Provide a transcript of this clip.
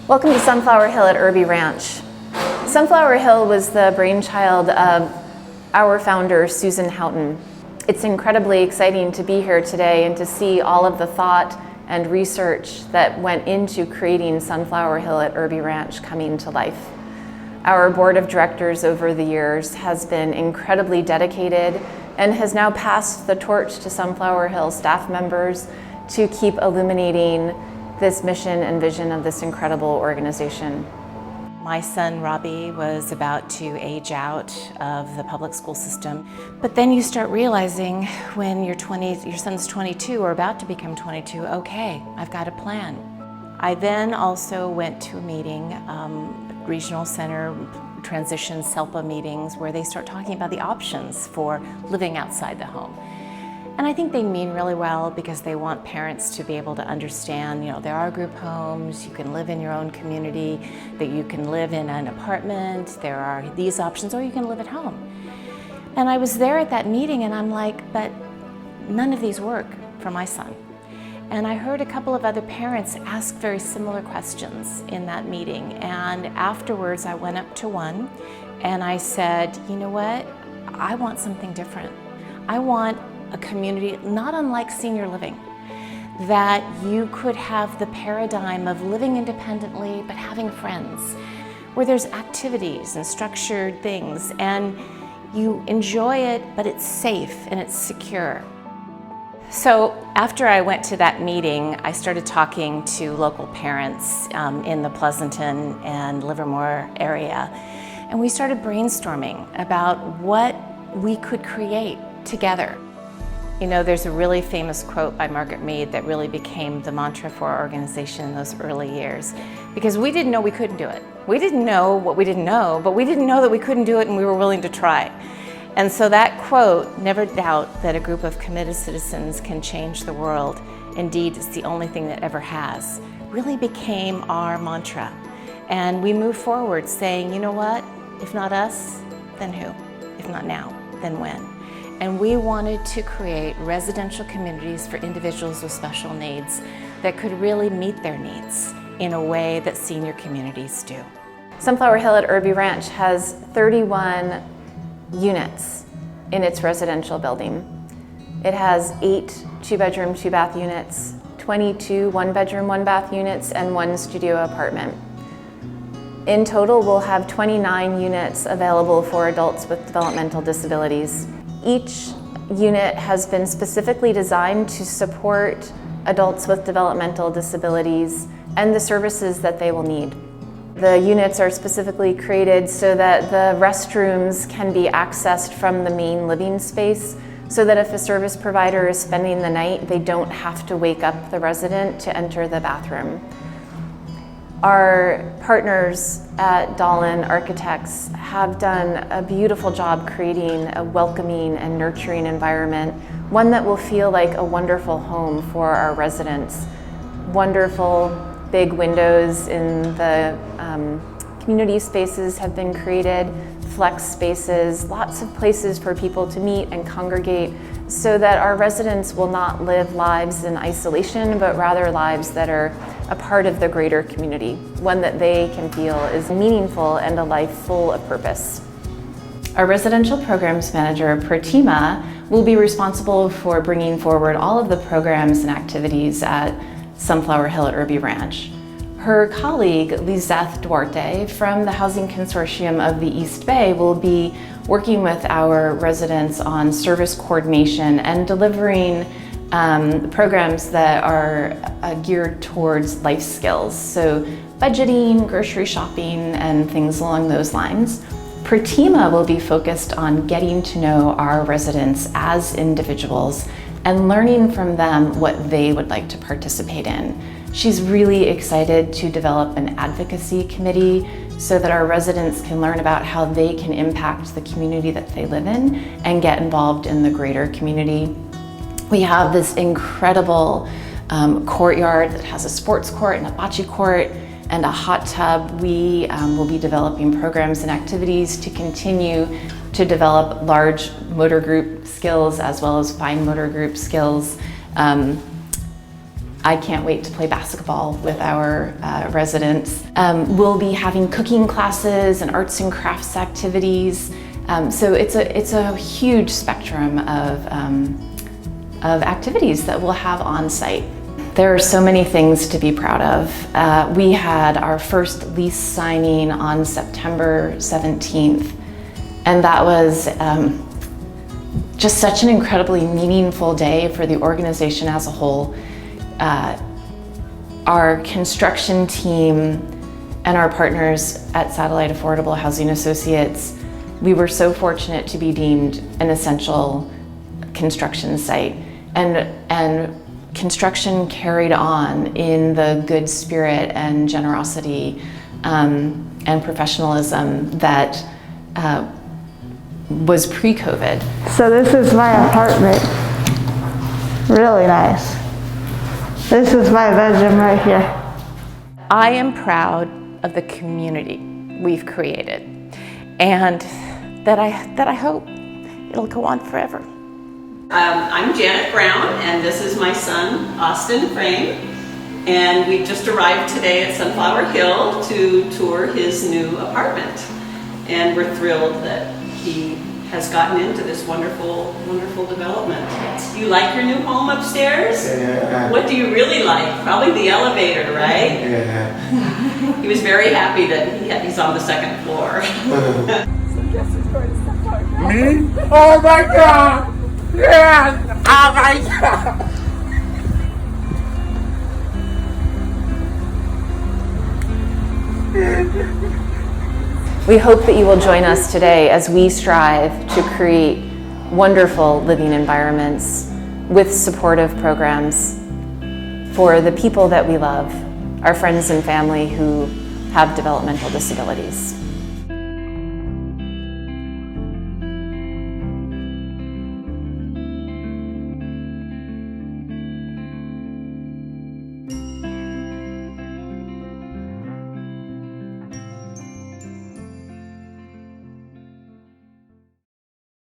Welcome to Sunflower Hill at Irby Ranch. Sunflower Hill was the brainchild of our founder, Susan Houghton. It's incredibly exciting to be here today and to see all of the thought and research that went into creating Sunflower Hill at Irby Ranch coming to life. Our board of directors over the years has been incredibly dedicated and has now passed the torch to Sunflower Hill staff members to keep illuminating this mission and vision of this incredible organization. My son, Robbie, was about to age out of the public school system. But then you start realizing when your son's 22 or about to become 22, okay, I've got a plan. I then also went to a meeting, regional center transition SELPA meetings, where they start talking about the options for living outside the home. And I think they mean really well because they want parents to be able to understand, there are group homes, you can live in your own community, that you can live in an apartment, there are these options, or you can live at home. And I was there at that meeting and I'm like, but none of these work for my son. And I heard a couple of other parents ask very similar questions in that meeting. And afterwards I went up to one and I said, you know what, I want something different. I want a community not unlike senior living, that you could have the paradigm of living independently but having friends, where there's activities and structured things and you enjoy it but it's safe and it's secure. So after I went to that meeting, I started talking to local parents in the Pleasanton and Livermore area, and we started brainstorming about what we could create together. There's a really famous quote by Margaret Mead that really became the mantra for our organization in those early years, because we didn't know we couldn't do it. We didn't know what we didn't know, but we didn't know that we couldn't do it and we were willing to try. And so that quote, never doubt that a group of committed citizens can change the world, indeed it's the only thing that ever has, really became our mantra. And we moved forward saying, you know what, if not us, then who? If not now, then when? And we wanted to create residential communities for individuals with special needs that could really meet their needs in a way that senior communities do. Sunflower Hill at Irby Ranch has 31 units in its residential building. It has 8 two-bedroom, 2-bath units, 22 one-bedroom, 1-bath units, and 1 studio apartment. In total, we'll have 29 units available for adults with developmental disabilities. Each unit has been specifically designed to support adults with developmental disabilities and the services that they will need. The units are specifically created so that the restrooms can be accessed from the main living space, so that if a service provider is spending the night, they don't have to wake up the resident to enter the bathroom. Our partners at Dahlin Architects have done a beautiful job creating a welcoming and nurturing environment, one that will feel like a wonderful home for our residents. Wonderful big windows in the community spaces have been created, flex spaces, lots of places for people to meet and congregate, so that our residents will not live lives in isolation, but rather lives that are a part of the greater community, one that they can feel is meaningful and a life full of purpose. Our residential programs manager, Pratima, will be responsible for bringing forward all of the programs and activities at Sunflower Hill at Irby Ranch. Her colleague, Lizeth Duarte, from the Housing Consortium of the East Bay, will be working with our residents on service coordination and delivering programs that are geared towards life skills, so budgeting, grocery shopping, and things along those lines. Pratima will be focused on getting to know our residents as individuals and learning from them what they would like to participate in. She's really excited to develop an advocacy committee so that our residents can learn about how they can impact the community that they live in and get involved in the greater community. We have this incredible courtyard that has a sports court and a bocce court and a hot tub. We will be developing programs and activities to continue to develop large motor group skills as well as fine motor group skills. I can't wait to play basketball with our residents. We'll be having cooking classes and arts and crafts activities. So it's a huge spectrum of activities that we'll have on site. There are so many things to be proud of. We had our first lease signing on September 17th, and that was just such an incredibly meaningful day for the organization as a whole. Our construction team and our partners at Satellite Affordable Housing Associates, we were so fortunate to be deemed an essential construction site, and construction carried on in the good spirit and generosity and professionalism that was pre-COVID. So this is my apartment. Really nice. This is my bedroom right here. I am proud of the community we've created, and that I hope it'll go on forever. I'm Janet Brown, and this is my son, Austin Frame. And we just arrived today at Sunflower Hill to tour his new apartment. And we're thrilled that he has gotten into this wonderful, wonderful development. You like your new home upstairs? Yeah. What do you really like? Probably the elevator, right? Yeah. He was very happy that he's on the second floor. Me? Oh my God! Yes! Oh my God! We hope that you will join us today as we strive to create wonderful living environments with supportive programs for the people that we love, our friends and family who have developmental disabilities.